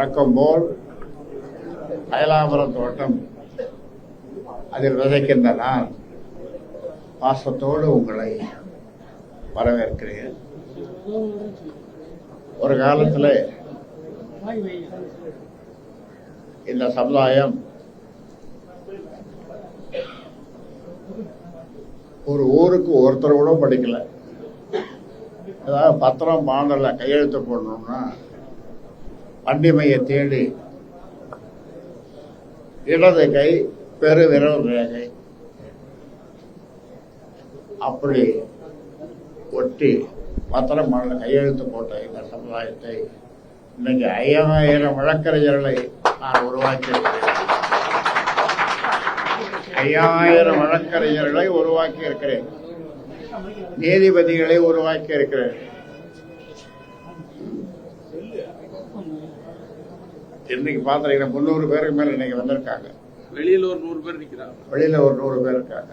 வழக்கம் போல் அயலாபுரம் தோட்டம் அதில் விதைக்கின்ற நான் பாசத்தோடு உங்களை வரவேற்கிறேன். ஒரு காலத்தில் இந்த சமுதாயம் ஒரு ஊருக்கு ஒருத்தர் கூட படிக்கல. ஏதாவது பத்திரம் பாண்டல கையெழுத்து போடணும்னா வண்டிமையை தேடி இடது கை பெரு விரல் ரேகை அப்படி ஒட்டி பத்திரம் பாண்டல கையெழுத்து போட்ட இந்த சமுதாயத்தை இன்னைக்கு 5000 வழக்கறிஞர்களை நான் உருவாக்கியிருக்கிறேன். 5000 வழக்கறிஞர்களை உருவாக்கி இருக்கிறேன். நீதிபதிகளை உருவாக்கி இருக்கிறேன். இன்னைக்கு பாத்தீங்கன்னா 300 பேருக்கு மேல இன்னைக்கு வந்திருக்காங்க. வெளியில ஒரு 100 பேர் நிக்கிறாங்க. வெளியில ஒரு 100 பேர் இருக்காங்க.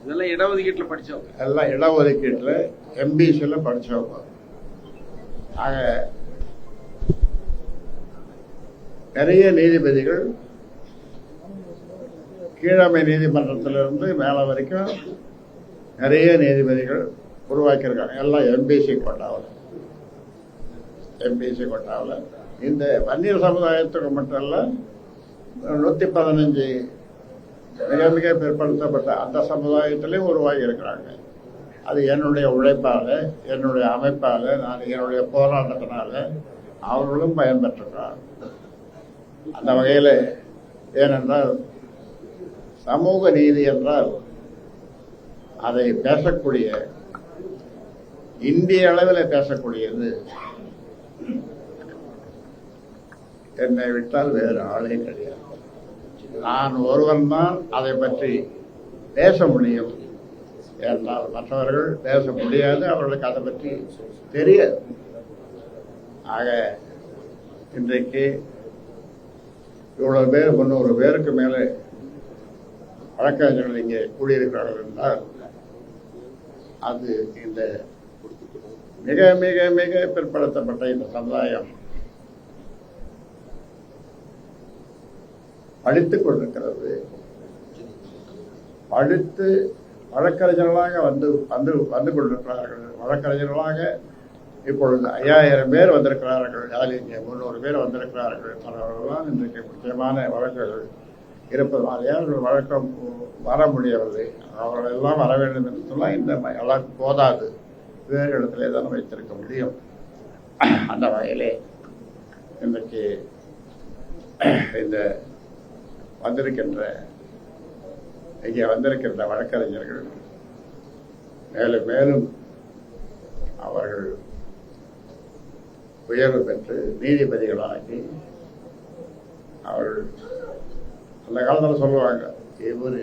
இதெல்லாம் இடஒதுக்கீட்டுல படிச்சவங்க. எல்லாம் இடஒதுக்கீட்டுல MBCல படிச்சவங்க. ஆக நிறைய நீதிபதிகள் கீழமை நீதிமன்றத்திலிருந்து மேல வரைக்கும் நிறைய நீதிபதிகள் உருவாக்கியிருக்காங்க. எல்லாம் MBC கோட்டாவில். இந்த வன்னியர் சமுதாயத்துக்கு மட்டும் இல்ல 115 மிக மிக பிற்படுத்தப்பட்ட அந்த சமுதாயத்திலையும் உருவாகி இருக்கிறாங்க. அது என்னுடைய உழைப்பால, என்னுடைய அமைப்பால, நான் என்னுடைய போராட்டத்தினால அவர்களும் பயன்பெற்றிருக்கிறார். அந்த வகையில் ஏனென்றால் சமூக நீதி என்றால் அதை பேசக்கூடிய, இந்திய அளவில் பேசக்கூடியது என்னை விட்டால் வேறு ஆளே கிடையாது. நான் ஒருவன் தான் அதை பற்றி பேச முடியும் என்றால் மற்றவர்கள் பேச முடியாது. அவர்களுக்கு அதை பற்றி தெரியாது. ஆக இன்றைக்கு இவ்வளவு பேர் 300 பேருக்கு மேலே வழக்கறிஞர்கள் இங்கே கூடியிருக்கிறார்கள் என்றால் அது இந்த மிக மிக மிக பிற்படுத்தப்பட்ட இந்த சமுதாயம் படித்துக் கொண்டிருக்கிறது. படித்து வழக்கறிஞர்களாக வந்து வந்து வந்து கொண்டிருக்கிறார்கள். வழக்கறிஞர்களாக இப்பொழுது 5000 பேர் வந்திருக்கிறார்கள். அதில் இங்கே 300 பேர் வந்திருக்கிறார்கள். அவர்கள்லாம் இன்றைக்கு முக்கியமான வழக்குகள் இருப்பதாலேயே அவர்கள் வழக்கம் வர முடியவில்லை. அவர்கள் எல்லாம் வர வேண்டும் என்று சொன்னால் இந்த எல்லாம் போதாது, வேறு இடத்திலே தான் வைத்திருக்க முடியும். அந்த வகையிலே இன்றைக்கு இந்த இங்கே வந்திருக்கின்ற வழக்கறிஞர்கள் மேலும் மேலும் அவர்கள் உயர்வு பெற்று நீதிபதிகளாகி அவர்கள் அந்த காலத்தில் சொல்லுவாங்க, இவர்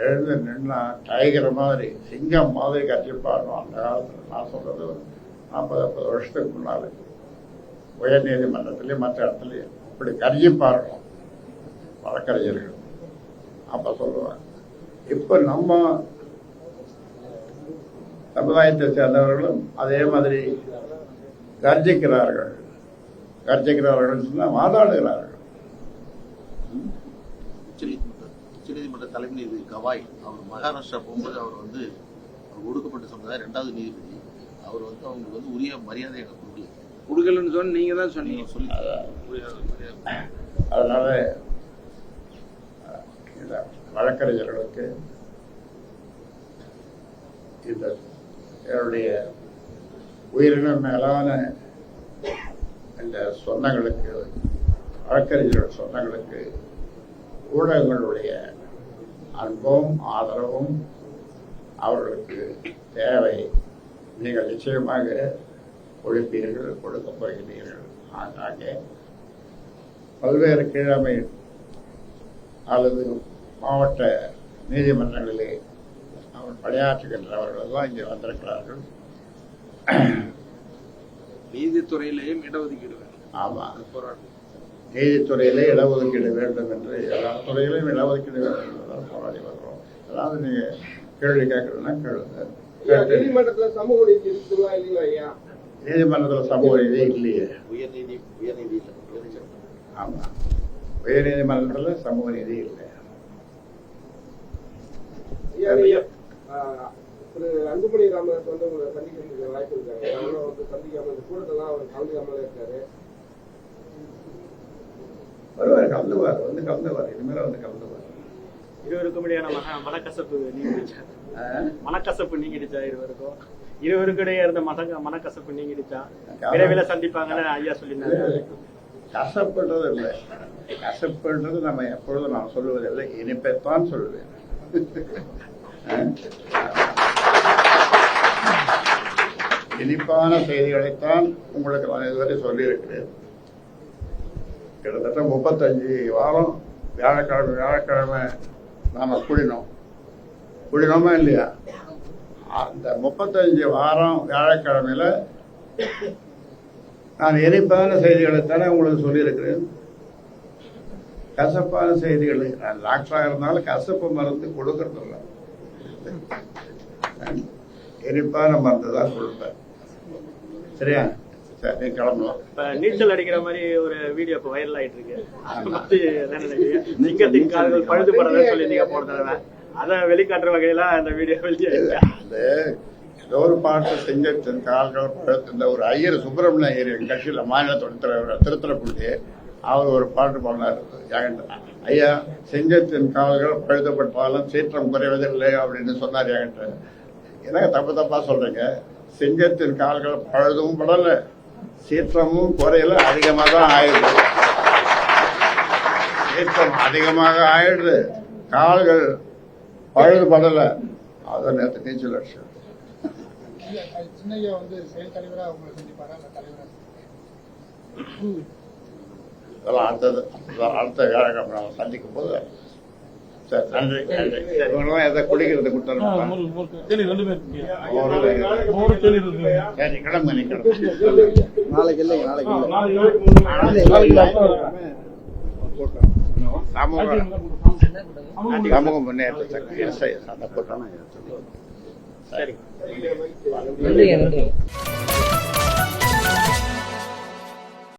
எழுந்து நின்னா டைகர் மாதிரி சிங்கம் மாதிரி கட்சிப்பாடணும். அந்த காலத்தில் நான் சொல்றது 40-50 வருஷத்துக்கு முன்னாலே உயர் நீதிமன்றத்திலேயே மற்ற இடத்துலையும் இப்படி கட்சிப்பாடணும் வழக்கறிஞர்கள் அப்ப சொல்லுவாங்க. இப்ப நம்ம சமுதாயத்தை சேர்ந்தவர்களும் அதே மாதிரி கர்ஜிக்கிறார்கள். சொன்னா வாதாடுகிறார்கள். உச்சநீதிமன்ற தலைமை நீதிபதி கவாய் அவர் மகாராஷ்டிரா போகும்போது அவர் வந்து ஒடுக்கப்பட்ட சமுதாயம் 2வது நீதிபதி. அவர் வந்து அவங்களுக்கு உரிய மரியாதை கொடுக்கலன்னு சொன்ன நீங்க தான் சொன்னீங்க. சொல்லி அதனால இந்த வழக்கறிஞர்களுக்கு இந்த என்னுடைய உயிரினம் மேலான இந்த சொந்தங்களுக்கு, வழக்கறிஞர்கள் சொந்தங்களுக்கு ஊடகங்களுடைய அன்பும் ஆதரவும் அவர்களுக்கு தேவை. நீங்கள் நிச்சயமாக கொடுப்பீர்கள், கொடுக்க போகிறீர்கள். ஆங்காங்கே பல்வேறு கீழமை அல்லது மாவட்ட நீதிமன்றங்களிலே அவர் பணியாற்றுகின்றவர்கள் எல்லாம் இங்கே வந்திருக்கிறார்கள். நீதித்துறையிலேயும் இடஒதுக்கீடு வேண்டும். ஆமா, நீதித்துறையிலே இடஒதுக்கீடு வேண்டும் என்று எல்லா துறையிலையும் இடஒதுக்கீடு வேண்டும் என்றுதான் போராடி வருகிறோம். அதாவது நீங்க கேள்வி கேட்கறதுன்னா கேளுங்க. நீதிமன்றத்துல சமூக நீதி இருக்குங்களா இல்லையா ஐயா? நீதிமன்றத்தில் சமூக நீதி இல்லையே. ஆமா, உயர்நீதிமன்றத்தில் சமூக நீதி இல்லை. ஐயா, திரு அன்புமணி ராமதாஸ் வந்து உங்களை சந்திக்கிறதுக்கு வாய்ப்பு இருக்காங்க. அவரும் வந்து சந்திக்காம இந்த கூட்டத்தெல்லாம் அவர் கலந்துக்காமலே இருக்காரு. வருவார், கலந்துவார், வந்து கலந்துவார், இனிமேல் வந்து கலந்துவார். இருவருக்கும் இடையான மனக்கசப்பு நீங்கிடுச்சா? மனக்கசப்பு நீங்கிடுச்சா? இருவருக்கும் இடையே இருந்த மனக்கசப்பு நீங்கிடுச்சா? விரைவில் சந்திப்பாங்கன்னு ஐயா சொல்லியிருந்தாங்க. கசப்புன்றது இல்லை, கசப்புன்றது நம்ம எப்பொழுதும் நான் சொல்லுவதில்லை, இனிப்பைத்தான் சொல்லுவேன். இனிப்பான செய்திகளைத்தான் உங்களுக்கு நான் இதுவரை சொல்லியிருக்கிறேன். கிட்டத்தட்ட 35 வாரம் வியாழக்கிழமை நாம கூடினோமா இல்லையா? அந்த 35 வாரம் வியாழக்கிழமையில நான் இனிப்பான செய்திகளைத்தானே உங்களுக்கு சொல்லியிருக்கிறேன். கசப்பான செய்திகளை நான் டாக்டராக இருந்தாலும் கசப்பு மருந்து கொடுக்கறதில்ல, இனிப்பான மருந்து தான் கொடுப்பேன். சரியா? சரி, நீ கிளம்பலாம். இப்ப நீச்சல் அடிக்கிற மாதிரி ஒரு வீடியோ இப்ப வைரல் ஆயிட்டு இருக்கு. அதை பத்தி என்ன நினைக்கிறீங்க? சிங்கத்தின் கால்கள் பழுதுபடாதுன்னு சொல்லியிருந்தீங்க போன தடவை. அதை வெளிக்காட்டுற வகையில அந்த வீடியோ வெளியாயிருக்கு. அது ஏதோ ஒரு பாட்டு, சிங்கத்தின் கால்கள் பழுத்து, இந்த ஒரு ஐயர் சுப்பிரமணிய ஐயர் எங்கள் கட்சியில் மாநில துணைத் தலைவர் திருத்துறைப்பூண்டி அவர் ஒரு பாட்டு பாடினார். ஐயா, சிங்கத்தின் கால்கள் பழுதுபட்டாலும் சீற்றம் குறைவதில்லை அப்படின்னு சொன்னார் என்கிட்ட. எனக்கு தப்பா சொல்றீங்க. சிங்கத்தின் கால்கள் பழுதும் படல, சீற்றமும் குறையில, அதிகமாக தான் ஆயிடுது. சீற்றம் அதிகமாக ஆயிடுது, கால்கள் பழுது படல. அதான் நேற்று நீச்சல் அடிச்சது. சின்னையா வந்து செயல் தலைவராக உங்களை சந்திப்பாரா அந்த தலைவராக? இதெல்லாம் அடுத்த வியாழக்கிழமை நம்ம சந்திக்கும் போது. சரி, நன்றி நன்றி. இவங்கெல்லாம் எதை குடிக்கிறது கொடுத்தாரு. சரி, கிளம்பு, நீ கிளம்பு. நாளைக்கு இல்லைங்க, நாளைக்கு சமூக முன்னேற்றத்துக்கு அந்த கூட்டம். சரி. நன்றி.